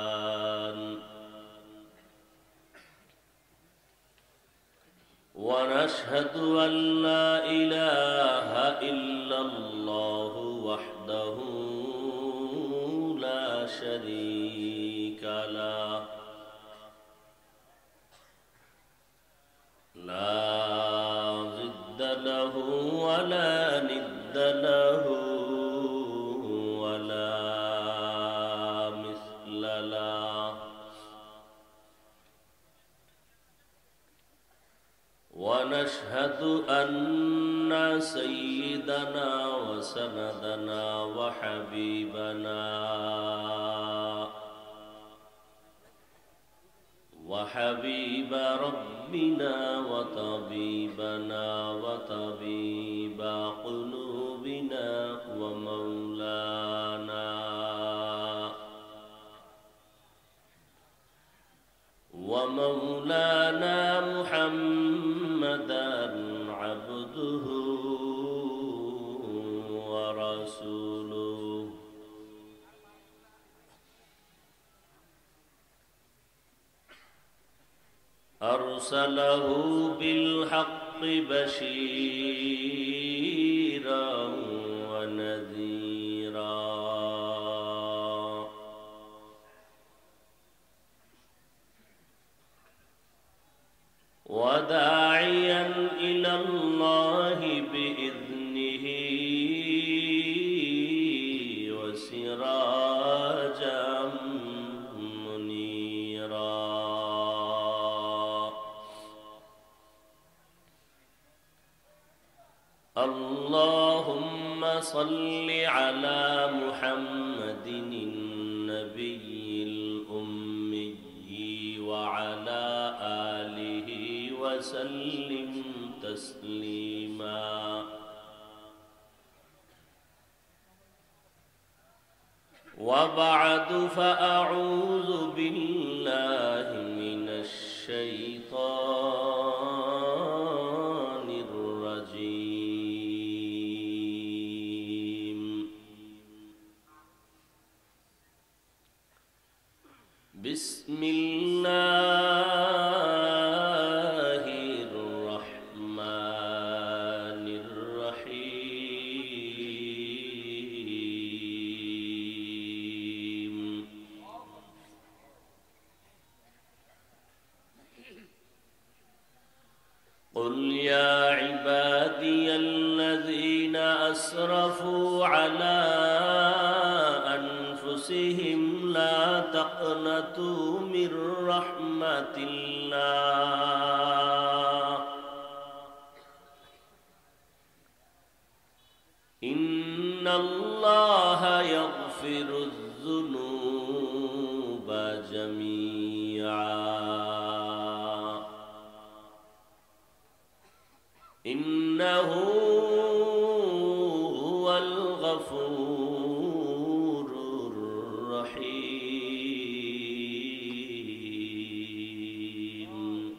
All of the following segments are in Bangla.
إنسان ونشهد أن لا إله إلا الله وحده لا شريك له لا ضد له ولا ند له ولا مثل له ونشهد أن سيدنا وسندنا وحبيب ربنا وطبيبنا وطبيب قلوبنا ومولانا محمدا عبده ورسوله أرسله بالحق بشيرا ونذيرا وداعيا إلى الله بإذنه وسراجا منيرا اللهم صل على محمد النبي الأمي وعلى آله وسلم تسليما وبعد فأعوذ بالله من الشيطان الرجيم بسم الله الرحمن الرحيم قل يا عبادي الذين أسرفوا على أنفسهم لا تقنطوا من رحمة الله إن الله يغفر الذنوب جميعا إنه هو الغفور الرحيم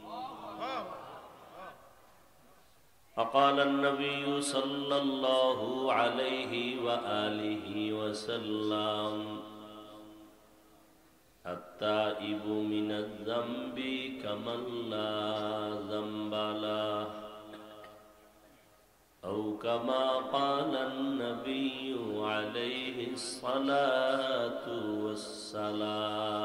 فقال النبي صلى الله عليه وآله وسلم التائب من الذنب كمن لا ذنب له أو كما قال النبي عليه الصلاة والسلام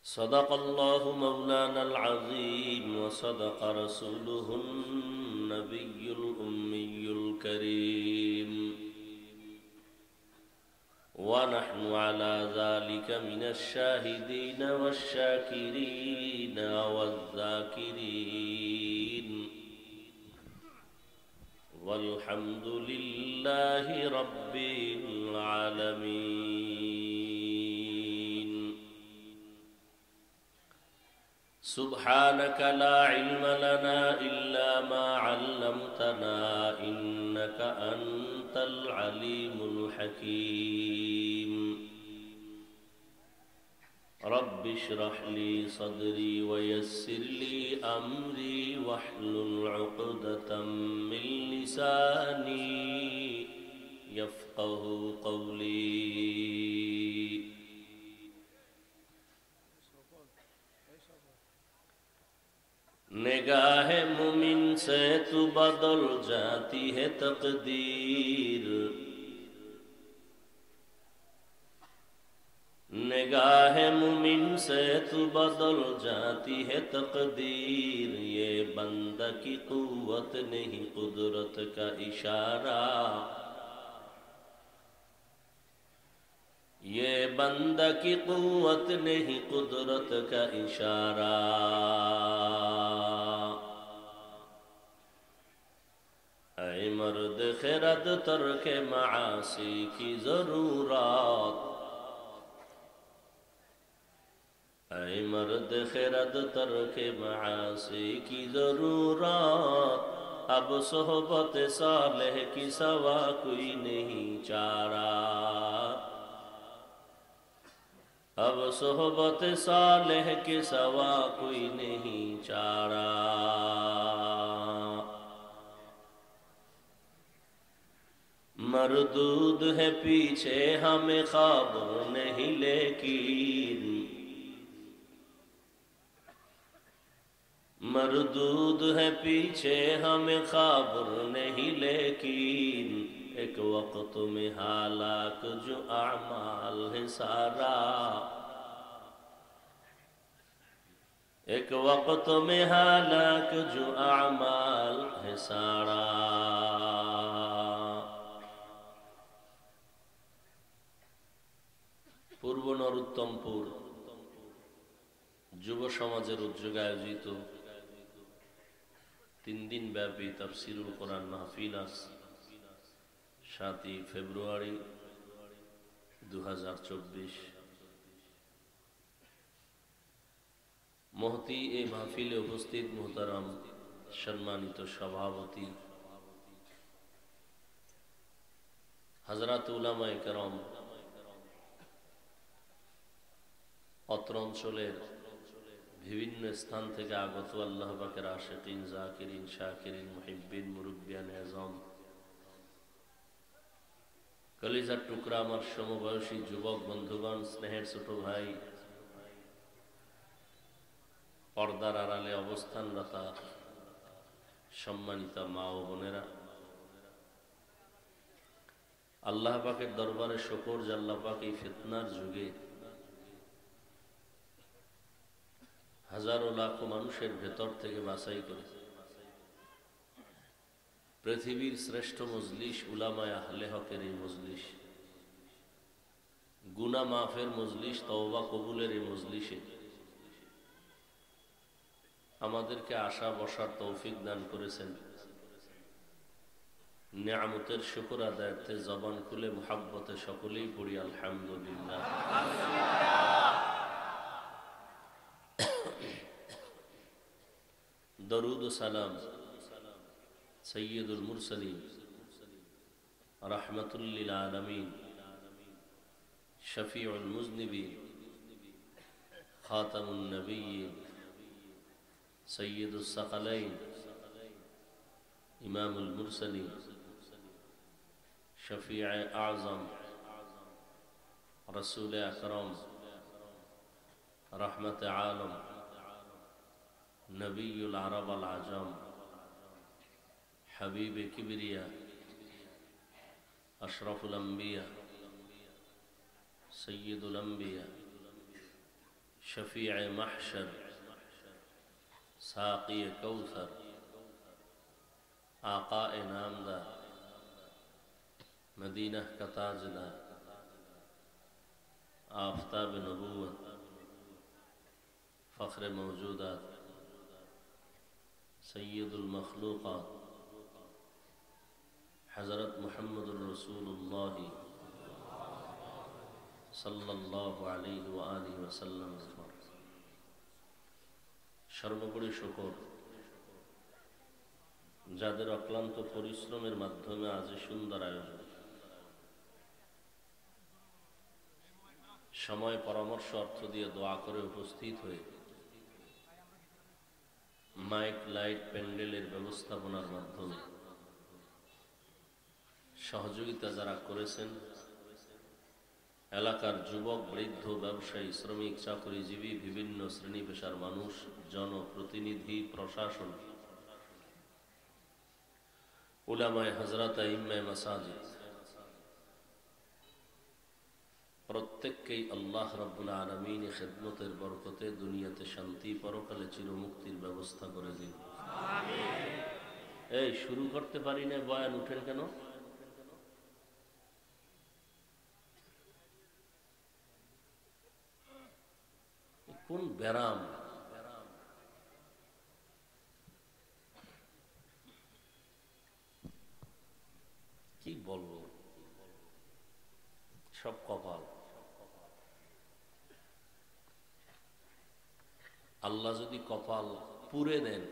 صدق الله مولانا العظيم وصدق رسوله النبي الأمي الكريم ونحن على ذلك من الشاهدين والشاكرين والذاكرين والحمد لله رب العالمين سبحانك لا علم لنا إلا ما علمتنا إنك أنت العليم الحكيم رب اشرح لي صدري ويسر لي أمري واحلل عقدة من لساني يفقه قولي निगाह मुमिन से तू बदल जाती है तकदीर निगाह मुमिन से तू बदल जाती है तकदीर ये बंदा की कुव्वत नहीं कुदरत का इशारा ये बंदा की कुव्वत नहीं कुदरत का इशारा ऐ मर्द खिरद तर्क मासी की जरूरत ऐ मर्द खिरद तर्क मासी की जरूरत अब सोहबत सालेह की सवा कोई नहीं चारा अब सोहबत सालेह के सवा कोई नहीं चारा मरदूद है पीछे हमें ख्वाब नहीं लेकिन मरदूद है पीछे हमें ख्वाब नहीं लेकिन एक वक्त में हालाक जो आमाल है सारा एक वक्त में हालाक जो आमाल है सारा पूर्व नरोत्तमपुर যুব সমাজের উদ্যোগে আয়োজিত 3 দিন ব্যাপী তাফসীরুল কোরআন মাহফিল আজ 7 ফেব্রুয়ারি 2024 মহতি এই মাহফিলে উপস্থিত মুহতারাম সম্মানিত সভাপতি হযরত উলামায়ে কেরাম অত্র অঞ্চলের বিভিন্ন স্থান থেকে আগত আল্লাহ পাকের আশিকিন জাকিরিন শাকিরিন মুহিব্বিন মুরব্বিয়ান আযম কলিজার টুকরা আমার সমবয়সী যুবক বন্ধুগণ স্নেহের ছোট ভাই পর্দার আড়ালে অবস্থানরত সম্মানিত মা ও বোনেরা আল্লাহ পাকের দরবারে শুকর যে আল্লাহ পাক এই ফিতনার যুগে হাজারো লাখো মানুষের ভেতর থেকে বাছাই করে পৃথিবীর শ্রেষ্ঠ মজলিস উলামায়ে আহলে হকের এই মজলিস গুনাহ মাফের মজলিস তওবা কবুলের এই মজলিসে আমাদেরকে আসা বসার তৌফিক দান করেছেন নিয়ামতের শুকর আদায়ার্থে জবান খুলে মুহাব্বতে সকলেই পড়ি আলহামদুলিল্লাহ दरूद सलाम सय्यदुल मुरसलीन रहमतुल लिल आलमीन शफीउल मुज़निबीन खातमुन नबिय्यीन सय्यदुस सकलैन इमामुल मुरसलीन शफीअ आज़म रसूल अकरम रहमत आलम नबीयुल अरब अल आजम हबीब किबरिया अशरफुल अंबिया सय्यदुल अंबिया शफीअ महशर साक़ी कौसर आका नामदार मदीना का ताजदार आफताब नबूवत फ़ख्र मौजूदात सय्यदुल मखलूक़ात हज़रत मुहम्मदुर रसूलुल्लाह सल्लल्लाहु अलैहि व आलिहि वसल्लम সর্বোপরি শুকর যাদের অক্লান্ত পরিশ্রমের মাধ্যমে আজ সুন্দর আয়োজন সময় পরামর্শ অর্থ দিয়ে দোয়া করে উপস্থিত হয়ে মাইক লাইট প্যান্ডেলের ব্যবস্থাপনার মাধ্যমে সহযোগিতা যারা করেছেন, এলাকার যুবক, বৃদ্ধ, ব্যবসায়ী, শ্রমিক, চাকরিজীবী, বিভিন্ন শ্রেণী পেশার মানুষ, জনপ্রতিনিধি, প্রশাসন, উলামায়ে হযরত, আইম্মায়ে মাসাজিদ, প্রত্যেককেই আল্লাহ রাব্বুল আলামিন খিদমতের বরকতে দুনিয়াতে শান্তি, পরকালে চিরমুক্তির ব্যবস্থা করে দিন। আমিন। এই শুরু করতে পারি না, বয়ান উঠেন কেন? কোন ব্যারাম? কি বলবো, সব কপাল। আল্লাহ যদি কপাল পুরে দেন,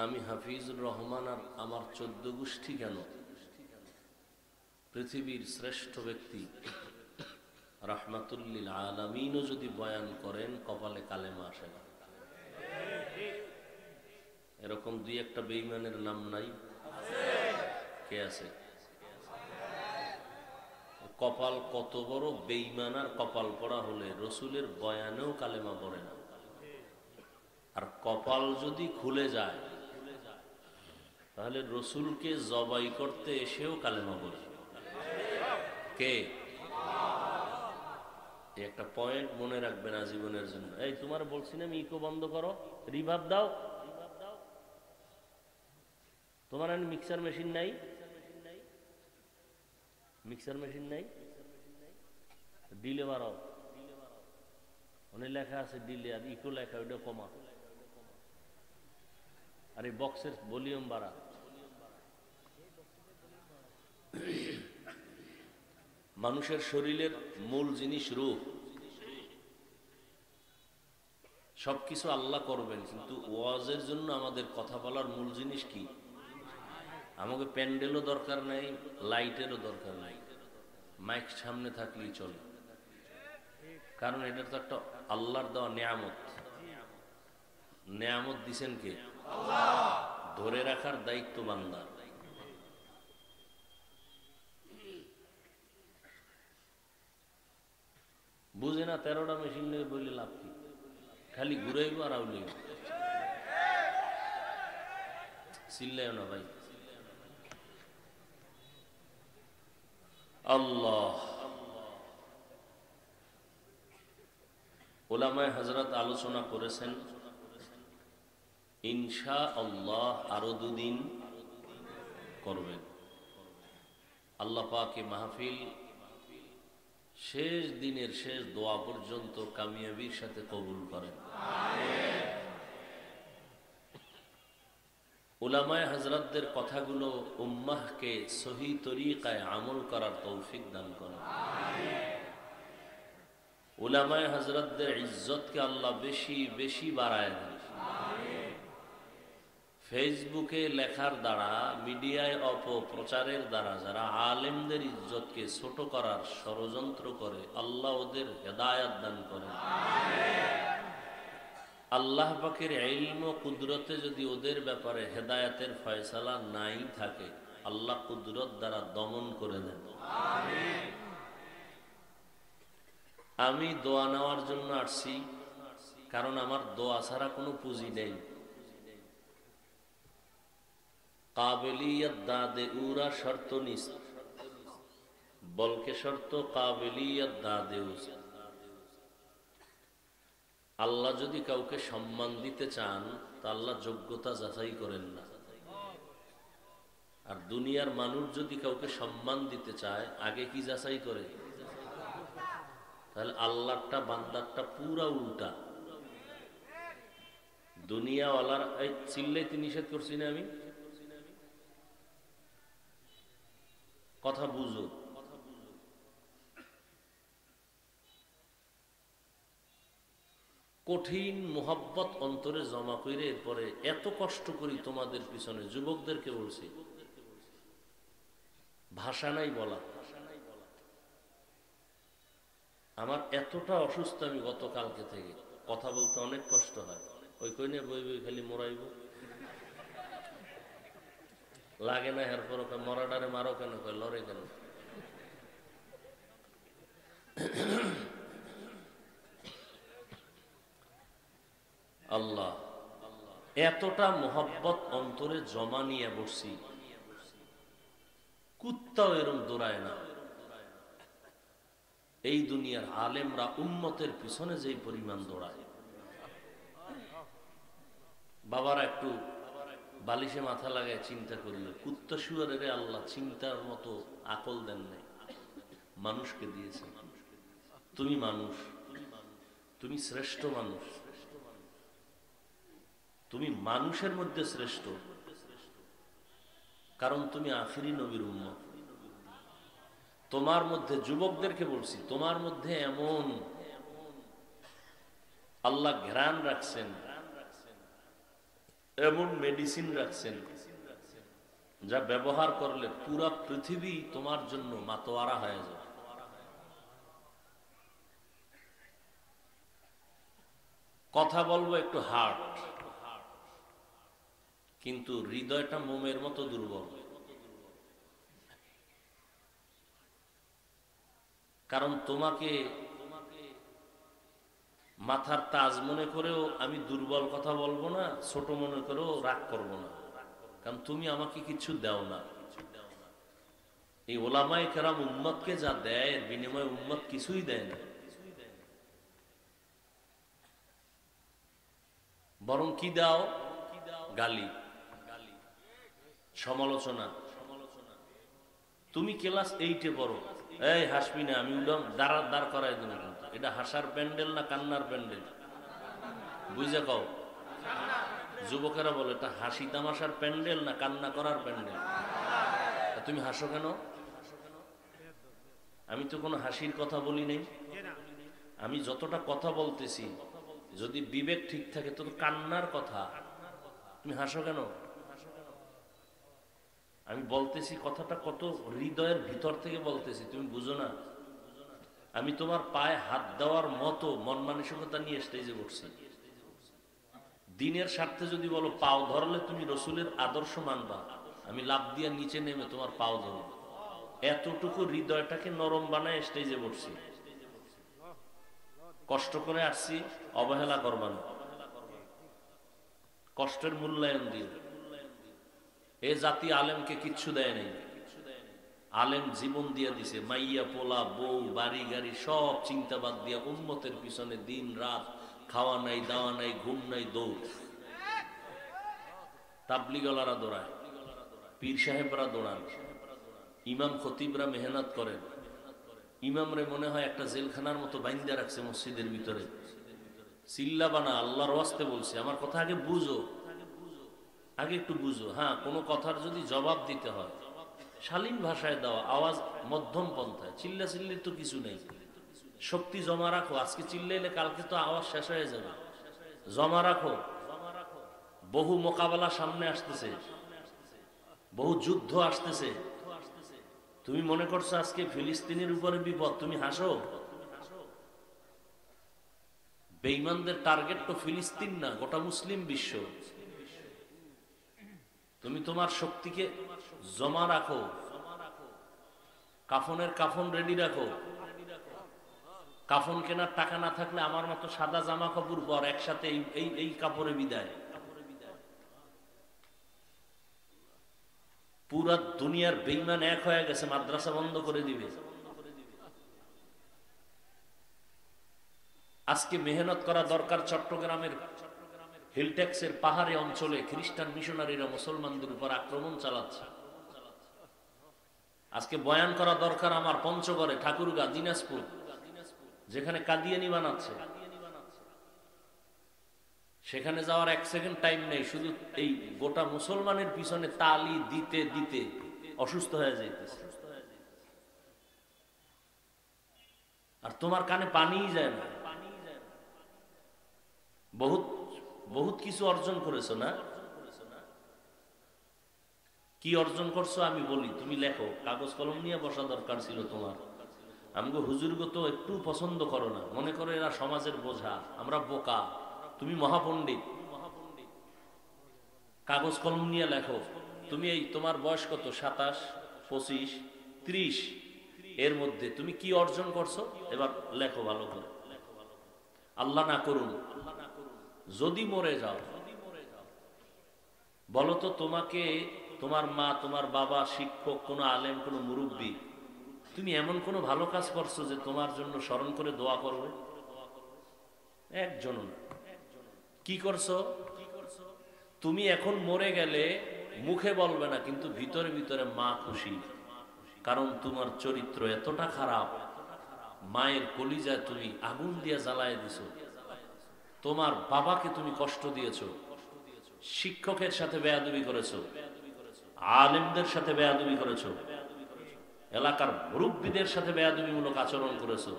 আমি হাফিজুর রহমান আর আমার 14 গোষ্ঠী কেন, পৃথিবীর শ্রেষ্ঠ ব্যক্তি রাহমাতুল লিল আলামিনও যদি বয়ান করেন, কপালে কালেমা আসে না। এরকম দুই একটা বেঈমানের নাম নাই? কে আছে? কপাল কত বড় বেঈমান, আর কপাল পড়া হলে রসুলের বয়ানেও কালেমা পড়ে না। আর কপাল যদি খুলে যায়, তাহলে রসুলকে জবাই করতে এসেও কালেমা পড়ে। কে? একটা পয়েন্ট মনে রাখবেন আজীবনের জন্য। এই তোমার বলছি না ইকো বন্ধ করো, রিভার্ব দাও। তোমার মিক্সার মেশিন নাই? মিক্সার মেশিন নাই? ডিলে বাড়াও। অনেক লেখা আছে ডিলে, আর ইকো লেখা, ওইটা কমা। আর এই বক্সের ভলিউম বাড়া। মানুষের শরীরের মূল জিনিস রূহ। সবকিছু আল্লাহ করবেন, কিন্তু ওয়াজের জন্য আমাদের কথা বলার মূল জিনিস কি? আমাকে প্যান্ডেলও দরকার নাই, লাইটেরও দরকার নাই, মাইক সামনে থাকলেই চলে। কারণ এটা তো একটা আল্লাহর দেওয়া নেয়ামত। নেয়ামত দিছেন কে? আল্লাহ। ধরে রাখার দায়িত্ব বান্দার। বুঝে না 13টা মেশিন নিয়ে বললে লাভ কি? খালি ঘুরাইব আর আউলিব। চিল্লাইও না ভাই। আল্লাহ। উলামায়ে হযরত আলোচনা করেছেন, ইনশাআল্লাহ আরো 2 দিন করবেন। আল্লাহ পাক এই মাহফিল শেষ দিনের শেষ দোয়া পর্যন্ত কামিয়াবির সাথে কবুল করেন। আমিন। উলামায়ে হযরতদের কথাগুলো উম্মাহকে সহি তরিকায় আমল করার তৌফিক দান করেন। আমিন। উলামায়ে হযরতদের ইজ্জতকে আল্লাহ বেশি বেশি বাড়ায় দেন। আমিন। ফেসবুকে লেখার দ্বারা, মিডিয়ায় অপপ্রচারের দ্বারা যারা আলেমদের ইজ্জতকে ছোট করার ষড়যন্ত্র করে, আল্লাহ ওদের হেদায়েত দান করেন। আমিন। আল্লাহ পাকের ইলম ও কুদরতে যদি ওদের ব্যাপারে হেদায়েতের ফয়সালা নাই থাকে, আল্লাহ কুদরত দ্বারা দমন করে দেন। আমিন। আমি দোয়া নেওয়ার জন্য আসছি, কারণ আমার দোয়া ছাড়া কোনো পুঁজি নেই। কাবিলিয়ত দাদে উরা শর্ত নিস, বলকে শর্ত কাবিলিয়ত দাদে উস। আল্লাহ যদি কাউকে সম্মান দিতে চান, তা আল্লাহ যোগ্যতা যাচাই করেন না। আর দুনিয়ার মানুষ যদি কাউকে সম্মান দিতে চায়, আগে কি যাচাই করে? তাহলে আল্লাহটা বান্দারটা পুরা উল্টা। দুনিয়াওয়ালার এই চিল্লাইতে নিষেধ করছি না আমি? কথা বুঝো। কঠিন মোহাব্বত অন্তরে জমা করে এরপরে এত কষ্ট করি তোমাদের পিছনে। যুবকদেরকে বলছি, ভাষা নাই বলা। আমার এতটা অসুস্থ আমি গতকালকে থেকে, কথা বলতে অনেক কষ্ট হয়। ওই কই নিয়ে বই বই খালি মরাইব লাগে না, এরপর মরাডারে মারো কেন, কয় লড়ে কেন। আল্লাহ এতটা মোহাব্বত অন্তরে জমা নিয়ে বসছি, কুত্তাও এরম দৌড়ায় না। এই দুনিয়ার আলেমরা উম্মতের পিছনে যেই পরিমাণ দৌড়ায়, বাবারা একটু বালিশে মাথা লাগায় চিন্তা করলে, কুত্তা শুয়ারের আল্লাহ চিন্তার মতো আকল দেন নাই, মানুষকে দিয়েছে। তুমি মানুষ, তুমি শ্রেষ্ঠ মানুষ, তুমি মানুষের মধ্যে শ্রেষ্ঠ, কারণ তুমি আখিরি নবীর উম্মত। তোমার মধ্যে, যুবকদেরকে বলছি, তোমার মধ্যে এমন আল্লাহ ঘ্রাণ রাখছেন, এমন মেডিসিন রাখছেন, যা ব্যবহার করলে পুরা পৃথিবী তোমার জন্য মাতোয়ারা হয়ে যায়। কথা বলবো একটু হার্ড, কিন্তু হৃদয়টা মোমের মতো দুর্বল। কারণ তোমাকে মাথার তাজ মনে করেও আমি দুর্বল কথা বলবো না, ছোট মনে করেও রাগ করবো না, কারণ তুমি আমাকে কিছু দাও না। এই ওলামায়ে কেরাম উম্মতকে যা দেয়, এর বিনিময়ে উম্মত কিছুই দেয় না, বরং কি দাও? গালি, সমালোচনা। তুমি ক্লাস 8-এ পড়ো, এই হাসবি না, আমি উঠলাম দাঁড় করাই দেবো। কিন্তু এটা হাসার প্যান্ডেল না কান্নার প্যান্ডেল? বুঝে কও। যুবকেরা বলে এটা হাসি তামাশার প্যান্ডেল না কান্না করার প্যান্ডেল? তুমি হাসো কেন? আমি তো কোনো হাসির কথা বলি নাই। আমি যতটা কথা বলতেছি, যদি বিবেক ঠিক থাকে তো কান্নার কথা। তুমি হাসো কেন? আমি বলতেছি কথাটা কত হৃদয়ের ভিতর থেকে বলতেছি, তুমি বুঝো না? আমি তোমার পায়ে হাত দেওয়ার মতো মন মানসিকতা নিয়ে স্টেজে বসছি। দিনের স্বার্থে যদি বলো পাও ধরলে তুমি রসুলের আদর্শ মানবা, আমি লাফ দিয়ে নিচে নেমে তোমার পাও ধরব। এতটুকু হৃদয়টাকে নরম বানায় স্টেজে বসছি। কষ্ট করে আসছি, অবহেলা করবা না, কষ্টের মূল্যায়ন দিও। এ জাতি আলেমকে কিচ্ছু দেয় নাই, আলেম জীবন দিয়ে দিছে। মাইয়া পোলা বউ বাড়ি গাড়ি সব চিন্তাবাদ দিয়া উম্মতের পিছনে দিন রাত, খাওয়া নাই দাওয়া নাই ঘুম নাই দৌড়। তাবলিগলারা দৌড়ায়, পীর সাহেবরা দৌড়ান, ইমাম খতিবরা মেহনত করেন। ইমামরে মনে হয় একটা জেলখানার মতো বাইন্দা রাখছে মসজিদের ভিতরে। চিল্লাবানা, আল্লাহর ওয়াস্তে বলছে, আমার কথা আগে বুঝো, আগে একটু বুঝো। হ্যাঁ, কোনো কথার যদি জবাব দিতে হয় শালীন ভাষায় দেওয়া, আওয়াজ মধ্যম পন্থায়। চিল্লা চিল্লির তো কিছু নেই, শক্তি জমা রাখো। আজকে চিল্লাইলে কালকে তো আওয়াজ শেষ হয়ে যাবে। জমা রাখো, বহু মোকাবেলা সামনে আসতেছে, বহু যুদ্ধ আসতেছে। তুমি মনে করছো আজকে ফিলিস্তিনের উপরে বিপদ, তুমি হাসো। বেঈমানদের টার্গেট তো ফিলিস্তিন না, গোটা মুসলিম বিশ্ব। তুমি তোমার শক্তিকে জমা রাখো, কাফনের কাফন রেডি রাখো। কাফন কেনার টাকা না থাকলে আমার মতো সাদা জামা কাপড় পর, একসাথে এই কাপড়ে বিদায়। পুরা দুনিয়ার বেঈমান এক হয়ে গেছে, মাদ্রাসা বন্ধ করে দিবে। আজকে মেহনত করা দরকার। চট্টগ্রামের হিলট্যাক্সের পাহাড়ি অঞ্চলে খ্রিস্টান মিশনারিরা মুসলমানদের উপর আক্রমণ চালাচ্ছে। আজকে বয়ান করা দরকার আমার পঞ্চগড়ে, ঠাকুরগাঁ, দিনাজপুর, যেখানে কাদিয়ানি বানাচ্ছে। সেখানে যাওয়ার এক সেকেন্ড টাইম নেই, শুধু এই গোটা মুসলমানের পিছনে তালি দিতে দিতে অসুস্থ হয়ে যাইতেছে। আর তোমার কানে পানিই যায় না। বহুত বহুত কিছু অর্জন করেছো না? কি অর্জন করছো আমি বলি, তুমি লেখো। কাগজ কলম নিয়ে বসা দরকার ছিল তোমার। আমগো হুজুরগো তো একটু পছন্দ করো না, মনে করো এরা সমাজের বোঝা, আমরা বোকা। তুমি মহাপণ্ডিত, কাগজ কলম নিয়ে লেখো। তুমি এই তোমার বয়স কত? 27, 25, 30, এর মধ্যে তুমি কি অর্জন করছো এবার লেখো ভালো করে। আল্লাহ না করুন যদি মরে যাও, বলো তো তোমাকে তোমার মা, তোমার বাবা, শিক্ষক, কোনো আলেম, কোনো মুরব্বী, তুমি এমন কোনো ভালো কাজ করছো যে তোমার জন্য স্মরণ করে দোয়া করবে? একজনও না। কি করছো? তুমি এখন মরে গেলে মুখে বলবে না, কিন্তু ভিতরে ভিতরে মা খুশি, কারণ তোমার চরিত্র এতটা খারাপ, মায়ের কলিজায় তুমি আগুন দিয়ে জ্বালায় দিছো, তোমার বাবাকে তুমি কষ্ট দিয়েছো, শিক্ষকের সাথে বেয়াদবি করেছো, আলেমদের সাথে বেয়াদবি করেছো, এলাকার মুরব্বীদের সাথে বেয়াদবিমূলক আচরণ করেছো।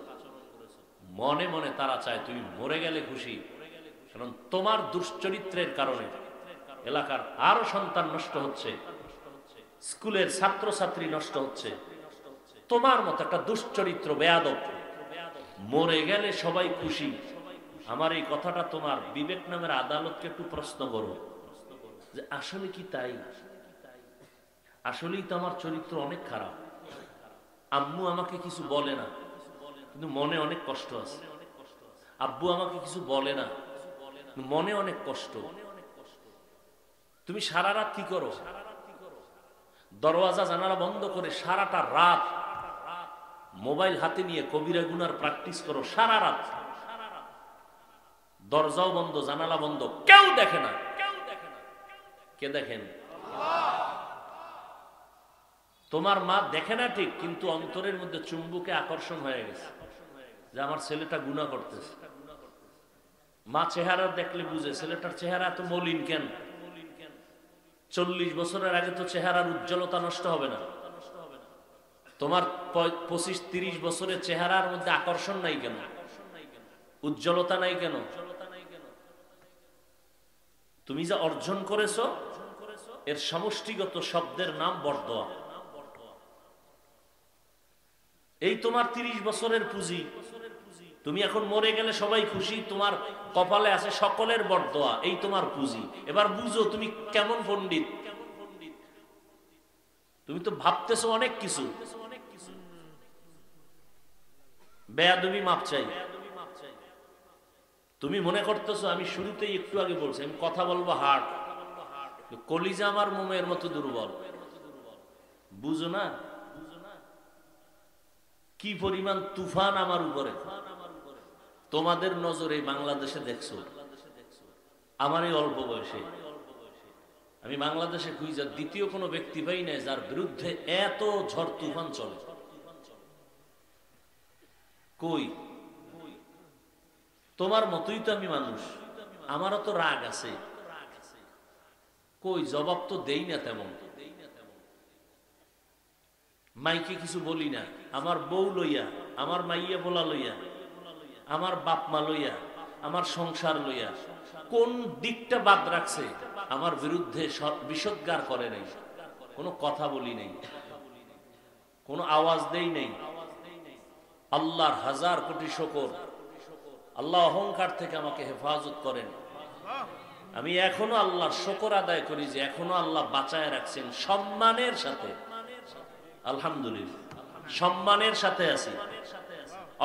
মনে মনে তারা চায় তুমি মরে গেলে খুশি, কারণ তোমার দুশ্চরিত্রের কারণে এলাকার আরো সন্তান নষ্ট হচ্ছে, স্কুলের ছাত্রছাত্রী নষ্ট হচ্ছে। তোমার মতো একটা দুশ্চরিত্র বেয়াদব মরে গেলে সবাই খুশি। আমার এই কথাটা তোমার বিবেক নামের আদালতকে একটু প্রশ্ন করো যে আসলে কি তাই? আসলেই তো আমার চরিত্র অনেক খারাপ। আম্মু আমাকে কিছু বলে না, কিন্তু মনে অনেক কষ্ট আছে। আব্বু আমাকে কিছু বলে না, মনে অনেক কষ্ট। তুমি সারা রাত কি করো? দরওয়াজা জানালা বন্ধ করে সারাটা রাত মোবাইল হাতে নিয়ে কবিরা গুনার প্র্যাকটিস করো সারা রাত। দরজাও বন্ধ, জানালা বন্ধ, কেউ দেখে না। কে দেখেন? তোমার মা দেখে না ঠিক, কিন্তু অন্তরের মধ্যে চুম্বুকে আকর্ষণ হয়ে গেছে যে আমার ছেলেটা গুনাহ করতেছে। মা চেহারা দেখলে বুঝে ছেলেটার চেহারা এত মলিন কেন। 40 বছরের আগে তো চেহারার উজ্জ্বলতা নষ্ট হবে না। তোমার 25-30 বছরের চেহারার মধ্যে আকর্ষণ নাই কেন? উজ্জ্বলতা নাই কেন? তুমি যা অর্জন করেছো এর সমষ্টিগত শব্দের নাম বরদোয়া। এই তোমার 30 বছরের পুঁজি। তুমি এখন মরে গেলে সবাই খুশি, তোমার কপালে আছে সকলের বরদোয়া, এই তোমার পুঁজি। এবার বুঝো তুমি কেমন পণ্ডিত। তুমি তো ভাবতেছো অনেক কিছু। বেয়াদবি মাপ চাই। তুমি মনে করতেছো, আমি শুরুতেই একটু আগে বলছি আমি কথা বলবো হার্ড, কলিজা আমার মোমের মতো দুর্বল। বুঝো না কি পরিমাণ তুফান আমার উপরে। তোমাদের নজরে বাংলাদেশে দেখছো, আমার এই অল্প বয়সে আমি বাংলাদেশে খুঁজে দ্বিতীয় কোনো ব্যক্তি পাই নাই যার বিরুদ্ধে এত ঝড় তুফান চলে। কই? তোমার মতোই তো আমি মানুষ, আমারও তো রাগ আছে। কই? জবাব তো দেই না তেমন। মাইকে কিছু বলি না, আমার বউ লইয়া, আমার মাইয়া বলা লইয়া, আমার বাপ মা লইয়া, আমার সংসার লইয়া কোন দিকটা বাদ রাখছে আমার বিরুদ্ধে বিষোদ্গার করে নাই, কোনো কথা বলি নাই, কোনো আওয়াজ দেই নাই। আল্লাহর 1000 কোটি শুকর, আল্লাহ অহংকার থেকে আমাকে হেফাজত করেন। আমি এখনো আল্লাহর শুকর আদায় করি যে এখনো আল্লাহ বাঁচায় রাখছেন সম্মানের সাথে। আলহামদুলিল্লাহ, সম্মানের সাথে আছি,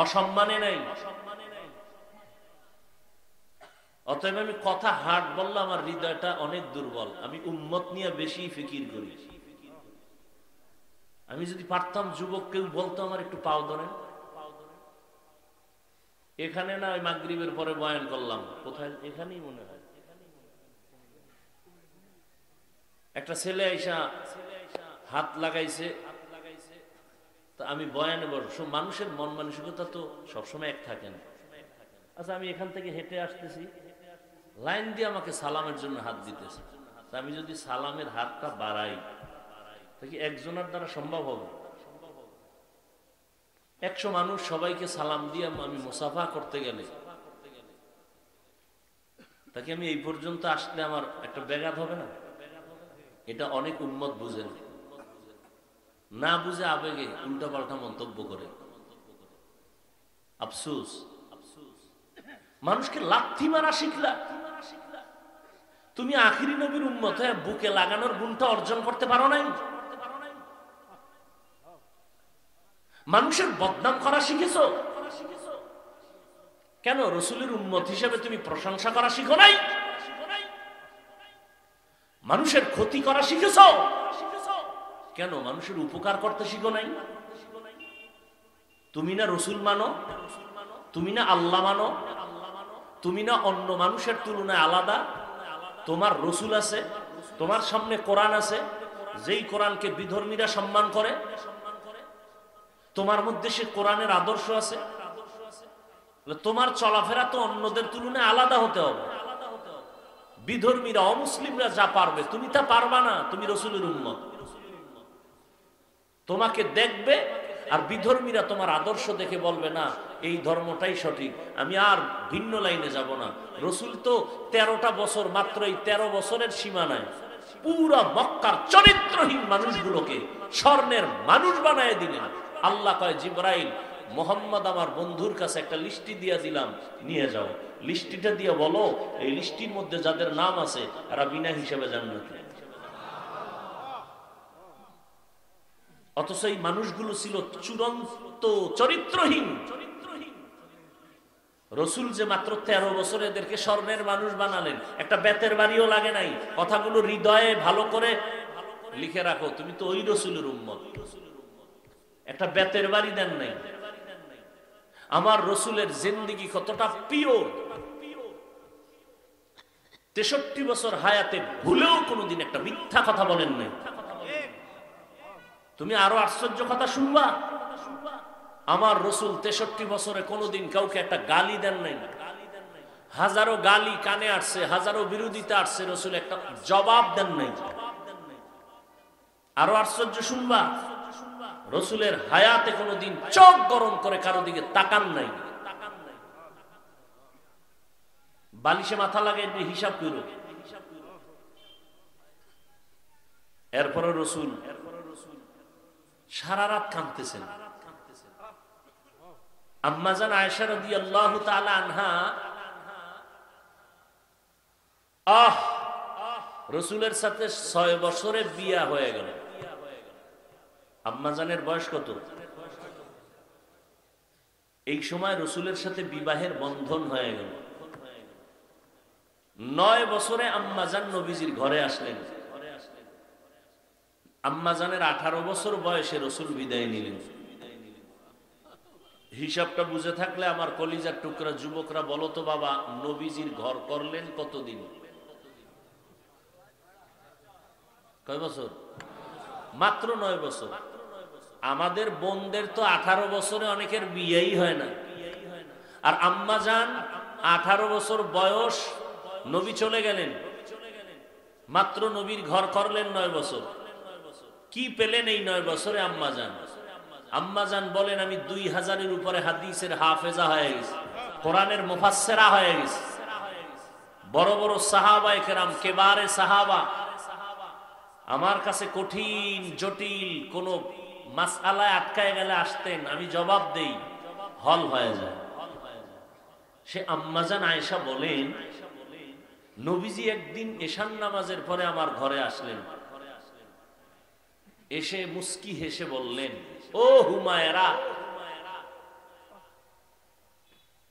অসম্মানে নাই। অতএব আমি কথা হাট বললাম, আমার হৃদয়টা অনেক দুর্বল, আমি উম্মত নিয়ে বেশি ফিকির করি। আমি যদি পারতাম যুবক কেউ বলতো আমার একটু পাও ধরেন, এখানে না ওই মাগরিবের পরে বয়ান করলাম, কোথায়? এখানেই মনে হয় একটা ছেলে আইসা হাত লাগাইছে, তা আমি বয়ানে বসব। মানুষের মন মানসিকতা তো সবসময় এক থাকে না। আচ্ছা, আমি এখান থেকে হেঁটে আসতেছি, লাইন দিয়ে আমাকে সালামের জন্য হাত দিতেছে। তা আমি যদি সালামের হাতটা বাড়াই, তা কি একজনের দ্বারা সম্ভব হবে? 100 মানুষ সবাইকে সালাম দিয়ে আমি মুসাফা করতে গেলে তাকে আমি এই পর্যন্ত আসলে আমার একটা ব্যাঘাত হবে না? এটা অনেক উম্মত বুঝে না, বুঝে আবেগে উল্টাপাল্টা মন্তব্য করে। আফসোস, মানুষকে লাথি মারা শিখলা। তুমি আখিরি নবীর উম্মত হয়ে বুকে লাগানোর গুণটা অর্জন করতে পারো নাই। মানুষের বদনাম করা শিখেছো কেন? রসুলের উম্মত হিসেবে তুমি প্রশংসা করা শিখো নাই? মানুষের ক্ষতি করা শিখেছো কেন? মানুষের উপকার করতে শিখো নাই? তুমি না রসুল মানো, তুমি না আল্লাহ মানো, তুমি না অন্য মানুষের তুলনায় আলাদা। তোমার রসুল আছে, তোমার সামনে কোরআন আছে, যেই কোরআনকে বিধর্মীরা সম্মান করে, তোমার মধ্যে সে কোরআনের আদর্শ আছে। তোমার চলাফেরা তো অন্যদের তুলনায় আলাদা হতে হবে। বিধর্মীরা, অমুসলিমরা যা পারবে তুমি তা পারবা না। তুমি রসুলের উম্মত, তোমাকে দেখবে আর বিধর্মীরা তোমার আদর্শ দেখে বলবে না এই ধর্মটাই সঠিক, আমি আর ভিন্ন লাইনে যাব না। রসুল তো 13টা বছর, মাত্র এই 13 বছরের সীমানায় পুরা মক্কার চরিত্রহীন মানুষগুলোকে স্বর্ণের মানুষ বানায় দিলেন। আল্লাহ কয়, জিবরাইল, মোহাম্মদ আমার বন্ধুর কাছে একটা লিস্টি দিয়ে দিলাম, নিয়ে যাও। লিস্টিটা দিয়ে বলো এই লিস্টির মধ্যে যাদের নাম আছে এরা বিনা হিসেবে জান্নাতে। অথচ এই মানুষগুলো ছিল চূড়ান্ত চরিত্রহীন। রসুল যে মাত্র 13 বছরে এদেরকে স্বর্ণের মানুষ বানালেন, একটা বেতের বাড়িও লাগে নাই। কথাগুলো হৃদয়ে ভালো করে লিখে রাখো, তুমি তো ওই রসুলের উম্মত। একটা বেতের বাড়ি দেন নাই। আমার রসুলের জিন্দেগি কতটা পিওর। 63 বছর হায়াতে ভুলেও কোনোদিন একটা মিথ্যা কথা বলেন নাই। তুমি আরো আশ্চর্য কথা শুনবা, আমার রসুল 63 বছরে কোনোদিন কাউকে একটা গালি দেন নাই। হাজারো গালি কানে আসছে, হাজারো বিরোধিতা আসছে, রসুল একটা জবাব দেন নাই। আরো আশ্চর্য শুনবা, রসুলের হায়াতে কোনোদিন চোখ গরম করে কারো দিকে তাকান নাই। বালিশে মাথা লাগাই হিসাব করো। এরপরে রসুল সারা রাত কাঁদতেছেন। আম্মাজান আয়েশা রাদিয়াল্লাহু তাআলা আনহা রসুলের সাথে 6 বছরে বিয়া হয়ে গেল। আম্মাজানের বয়স কত? এই সময় রসুলের সাথে বিবাহের বন্ধন হয়ে গেল। 9 বছরে আম্মাজান নবীজির ঘরে আসলেন। আম্মাজানের 18 বছর বয়সে রসুল বিদায় নিলেন। হিসাবটা বুঝে থাকলে আমার কলিজার টুকরা যুবকরা বলো তো বাবা, নবীজির ঘর করলেন কতদিন? কয় বছর? মাত্র 9 বছর। আমাদের বোনদের তো 18 বছরে অনেকের বিয়েই হয় না। আর আম্মাজান 18 বছর বয়স, নবী চলে গেলেন, মাত্র নবীর ঘর করলেন 9 বছর। কি পেলেন এই 9 বছরে আম্মাজান? আম্মাজান বলেন, আমি 2000-এর উপরে হাদিসের হাফেজা হয়ে গেছি, কোরআনের মুফাসসিরা হয়ে গেছি। বড় বড় সাহাবায়ে কেরাম, কেবারে সাহাবা আমার কাছে কঠিন জটিল কোন মাসআলায় আটকায় গেলে আসতেন, আমি জবাব দেই, হল হয়ে যায়। সে আম্মাজান আয়েশা বলেন, নবীজি একদিন এশার নামাজের পরে আমার ঘরে আসলেন। এসে মুস্কি হেসে বললেন, ও হুমায়রা,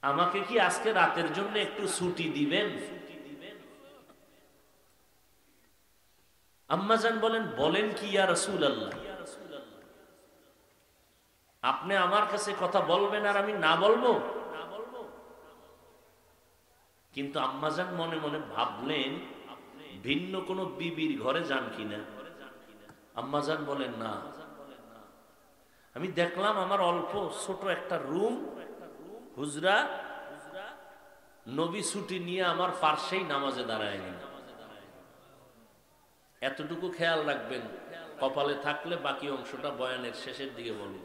আমাকে কি আজকে রাতের জন্য একটু ছুটি দিবেন? আম্মাজান বলেন, বলেন কি ইয়া রাসূলুল্লাহ, আপনি আমার কাছে কথা বলবেন আর আমি না বলবো? কিন্তু আম্মাজান মনে মনে ভাবলেন, ভিন্ন কোন বিবির ঘরে যান কিনা। আম্মাজান বলেন, না, আমি দেখলাম আমার অল্প ছোট একটা রুম, হুজরা, নবী ছুটি নিয়ে আমার পার্শ্বেই নামাজে দাঁড়ায় গেলেন। এতটুকু খেয়াল রাখবেন, কপালে থাকলে বাকি অংশটা বয়ানের শেষের দিকে বলব।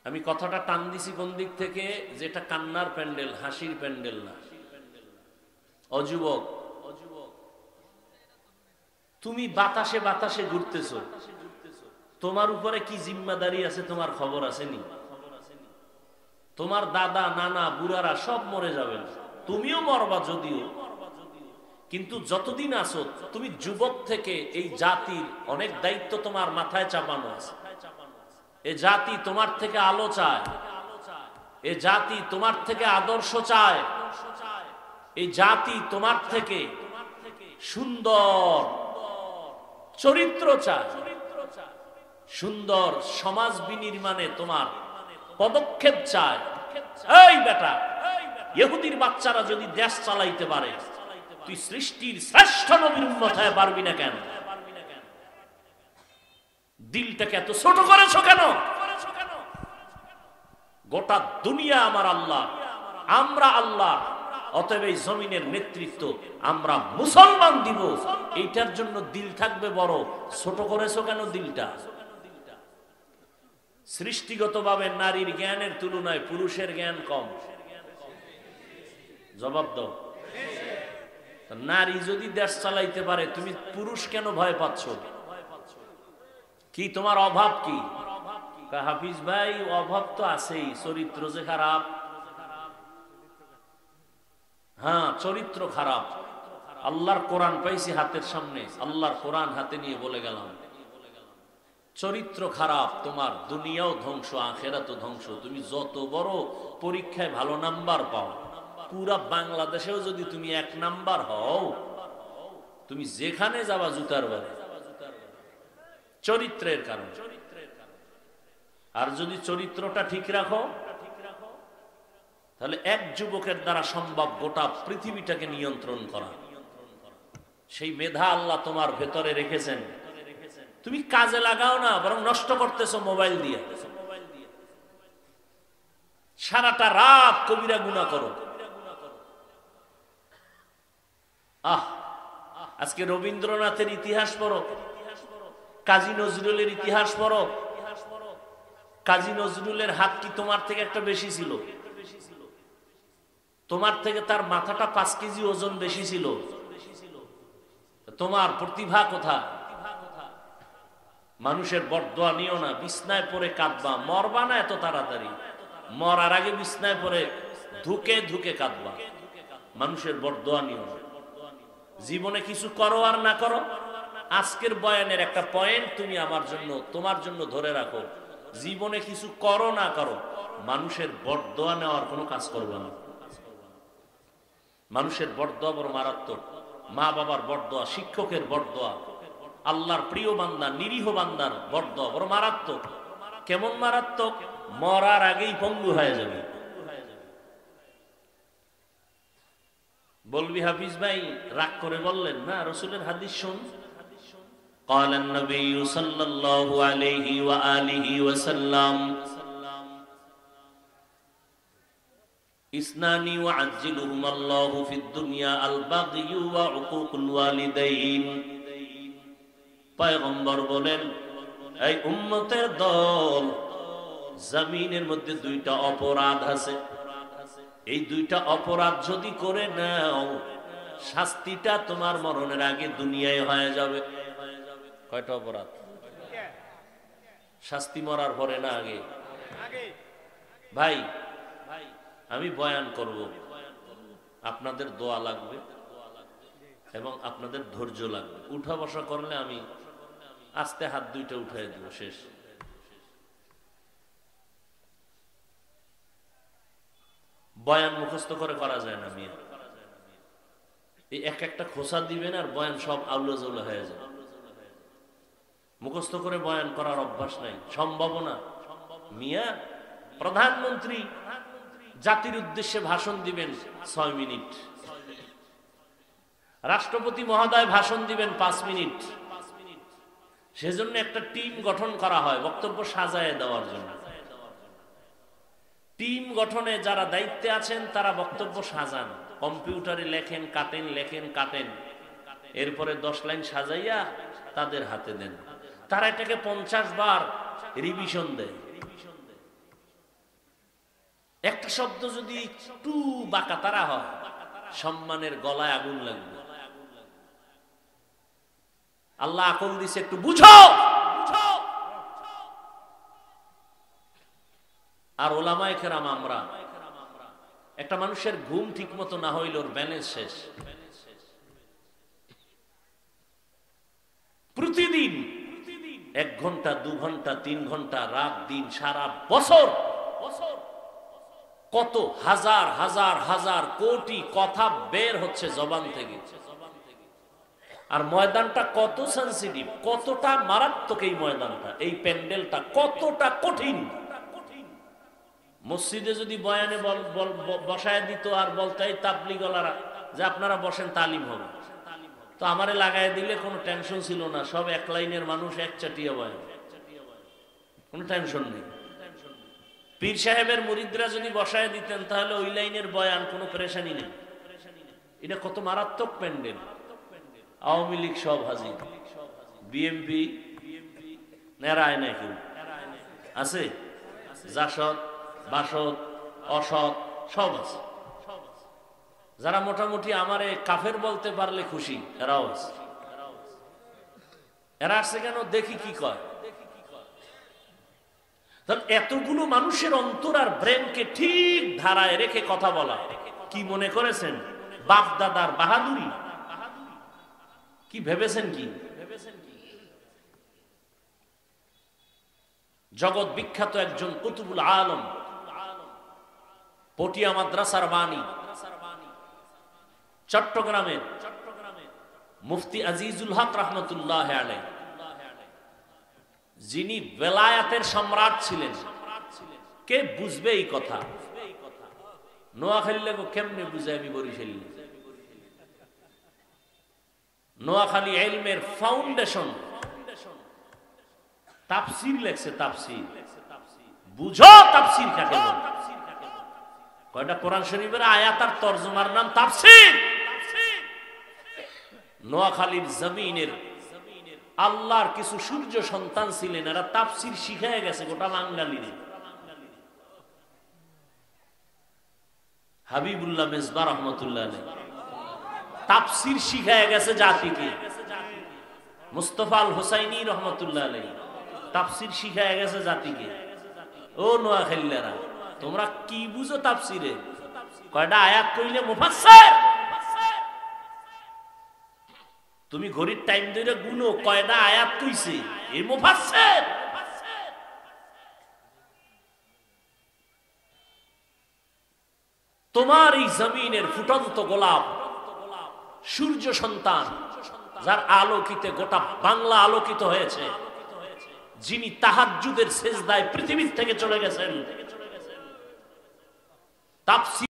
আমি কথাটা টান দিছি কোন দিক থেকে? যেটা কান্নার প্যান্ডেল, হাসির প্যান্ডেল না। অযুবক, তুমি বাতাসে বাতাসে ঘুরতেছো, তোমার উপরে কি জিম্মাদারি আছে তোমার খবর আসেনি? তোমার দাদা নানা বুড়ারা সব মরে যাবেন, তুমিও মরবা যদিও, কিন্তু যতদিন আছো তুমি যুবক থেকে এই জাতির অনেক দায়িত্ব তোমার মাথায় চাপানো আছে। এ জাতি তোমার থেকে আলো চায়, এ জাতি তোমার থেকে আদর্শ চায়, এই জাতি তোমার থেকে সুন্দর চরিত্র চায়, সুন্দর সমাজ বিনির্মাণে তোমার পদক্ষেপ চায়। এই বেটা, ইহুদির বাচ্চারা যদি দেশ চালাইতে পারে, তুই সৃষ্টির শ্রেষ্ঠ নবীর উম্মত হয়ে পারবি না কেন? দিলটাকে এত ছোট করেছো কেন? গোটা দুনিয়া আমার আল্লাহ, আমরা আল্লাহ, অতএব এই জমিনের নেতৃত্ব আমরা মুসলমান দিব, এইটার জন্য দিল থাকবে বড়। ছোট করেছো কেন দিলটা? সৃষ্টিগতভাবে নারীর জ্ঞানের তুলনায় পুরুষের জ্ঞান কম। জবাব দাও। নারী যদি দেশ চালাইতে পারে, তুমি পুরুষ কেন ভয় পাচ্ছ? কি তোমার অভাব কি? হাফিজ ভাই, অভাব তো আছেই, চরিত্র যে খারাপ। হ্যাঁ, চরিত্র খারাপ। আল্লাহর কোরআন পাইছি হাতের সামনে, আল্লাহর কোরআন হাতে নিয়ে বলে গেলাম, চরিত্র খারাপ, তোমার দুনিয়াও ধ্বংস, আখেরাতও ধ্বংস। তুমি যত বড় পরীক্ষায় ভালো নাম্বার পাও, পুরা বাংলাদেশেও যদি তুমি 1 নাম্বার হও, তুমি যেখানে যাবা জুতার বাড়ি, চরিত্রের কারণ। আর যদি চরিত্রটা ঠিক রাখো, তাহলে এক যুবকের দ্বারা সম্ভব গোটা পৃথিবীটাকে নিয়ন্ত্রণ করা। সেই মেধা আল্লাহ তোমার ভেতরে রেখেছেন, তুমি কাজে লাগাও না, বরং নষ্ট করতেছো মোবাইল দিয়ে। সারাটা রাত কবিরা গুনাহ করো। আজকে রবীন্দ্রনাথের ইতিহাস পড়ো, কাজী নজরুলের ইতিহাস পড়ো। কাজী নজরুলের হাত কি তোমার থেকে একটা বেশি ছিল? তোমার থেকে তার মাথাটা 5 কেজি ওজন বেশি ছিল। তোমার প্রতিভা কোথায়? মানুষের বরদোয়া নিও না, বিছনায় পড়ে কাঁদবা, মরবা না এত তাড়াতাড়ি। মরার আগে বিছনায় পড়ে ধুকে ধুকে কাঁদবা। মানুষের বরদোয়া নিও না। জীবনে কিছু করো আর না করো, আজকের বয়ানের একটা পয়েন্ট তুমি আমার জন্য, তোমার জন্য ধরে রাখো। জীবনে কিছু করো না করো, মানুষের বরদোয়া নেওয়ার কোনো কাজ করবে না। মানুষের বরদোয়া বড় মারাত্মক। মা বাবার বরদোয়া, শিক্ষকের বরদোয়া, আল্লাহর প্রিয় বান্দা, নিরীহ বান্দার বরদোয়া বড় মারাত্মক। কেমন মারাত্মক? মরার আগেই পঙ্গু হয়ে যাবে। বলবি হাফিজ ভাই রাগ করে বললেন না, রাসূলের হাদিস শুন। قال النبي صلى الله عليه وآله وسلم اثنان يعجلهما الله في الدنيا البغي وعقوق الوالدين। পয়গম্বর বলেন, এই উম্মতের দল, জমিনের মধ্যে 2টা অপরাধ আছে। এই 2টা অপরাধ যদি করে নাও, শাস্তিটা তোমার মরণের আগে দুনিয়ায় হয়ে যাবে। কয়টা অপরাধ? শাস্তি মরার পরে না আগে? ভাই আমি বয়ান করব, আপনাদের দোয়া লাগবে এবং আপনাদের ধৈর্য লাগবে। উঠা বসা করলে আমি আস্তে হাত 2টা উঠাই দেব, শেষ। বয়ান মুখস্থ করে করা যায় না মিয়া। এই একটা খোসা দিবেন আর বয়ান সব আউলা জৌলা হয়ে যাবে। মুখস্থ করে বয়ান করার অভ্যাস নাই, সম্ভব না মিয়া। প্রধানমন্ত্রী জাতির উদ্দেশ্যে ভাষণ দিবেন 6 মিনিট, রাষ্ট্রপতি মহোদয় ভাষণ দিবেন 5 মিনিট। সেজন্য একটা টিম গঠন করা হয় বক্তব্য সাজায় দেওয়ার জন্য। টিম গঠনে যারা দায়িত্বে আছেন তারা বক্তব্য সাজান, কম্পিউটারে লেখেন, কাটেন, লেখেন, কাটেন, এরপরে 10 লাইন সাজাইয়া তাদের হাতে দেন। তারা এটাকে 50 বার রিভিশন দেয়। একটা শব্দ যদি একটু বাঁকা তারা হয়, সম্মানের গলায় আগুন লাগবে। আল্লাহ আকল দিছে, একটু বুঝো। আর ওলামায়ে কেরাম আমরা। একটা মানুষের ঘুম ঠিক মতো না হইলে ওর ব্যালেন্স শেষ। প্রতিদিন 1 ঘন্টা 2 ঘন্টা 3 ঘন্টা রাত দিন সারা বছর কত হাজার হাজার হাজার কোটি কথা বের হচ্ছে জবান থেকে। আর ময়দানটা কত সেনসিটিভ, কতটা মারাত্মক এই ময়দানটা, এই প্যান্ডেলটা কতটা কঠিন। মসজিদে যদি বয়ানে বসায় দিত আর বলতে এই তাবলীগওয়ালারা যে আপনারা বসেন তালিম হবে, তো আমারে লাগাই দিলে কোনো টেনশন ছিল না। সব এক লাইনের মানুষ, এক চাটিয়া বয়ান, কোনো টেনশন নেই। পীর সাহেবের মুরিদরা যদি বসায় দিতেন তাহলে ওই লাইনের বয়ান, কোনো পেরেশানি নেই। এটা কত মারাত্মক প্যান্ডেল। আওয়ামী লীগ সব হাজির, বিএমপি নেরায় না, কেউ আছে, জাসদ বাসদ অসৎ সব আছে। যারা মোটামুটি আমারে কাফের বলতে পারলে খুশি, এরাও আছে। এরা আসছে কেন, দেখি কি কয়। এতগুলো মানুষের অন্তর আর ব্রেনকে ঠিক ধারায় রেখে কথা বলা কি মনে করেছেন বাপ দাদার বাহাদুরি? কি ভেবেছেন? কি জগৎ বিখ্যাত একজন কুতুবুল আলম, পটিয়া মাদ্রাসার বাণী, চট্টগ্রামের মুফতি আজিজুল হক রহমতুল্লাহ আলাইহি, যিনি বেলায়াতের সম্রাট ছিলেন। কে বুঝবে এই কথা? নোয়াখালী কেমনে বুঝে? আমি বরিশালী। নোয়াখালী ইলমের ফাউন্ডেশন, তাফসীর লেখছে। তাফসীর বুঝো, তাফসীর কাকে বলে? কয়টা কোরআন শরীফের আয়াত আর তরজমার নাম তাফসীর। নোয়াখালীর জমিনের আল্লাহর কিছু সূর্য সন্তান ছিলেন, এরা তাফসীর শিখায় গেছে গোটা বাঙালিরে। হাবিবুল্লাহ মেজবা রহমতুল্লাহ আলাইহি তাফসীর শিখায় গেছে জাতিকে। মুস্তাফা আল হুসাইনি রহমতুল্লাহ আলাইহি তাফসীর শিখায় গেছে জাতিকে। ও নোয়াখালীরা, তোমরা কি বুঝো তাফসীরে? কয়টা আয়াত কইলে মুফাসসির। তুমি ঘড়ির টাইম ধরে গুনো কয়টা আয়াত কইছে, এই মুফাসসির। তোমার এই জমিনের ফুটন্ত গোলাপ, সূর্য সন্তান, যার আলোকিতে গোটা বাংলা আলোকিত হয়েছে, যিনি তাহাজ্জুদের সেজদায় পৃথিবীর থেকে চলে গেছেন, তাফসীর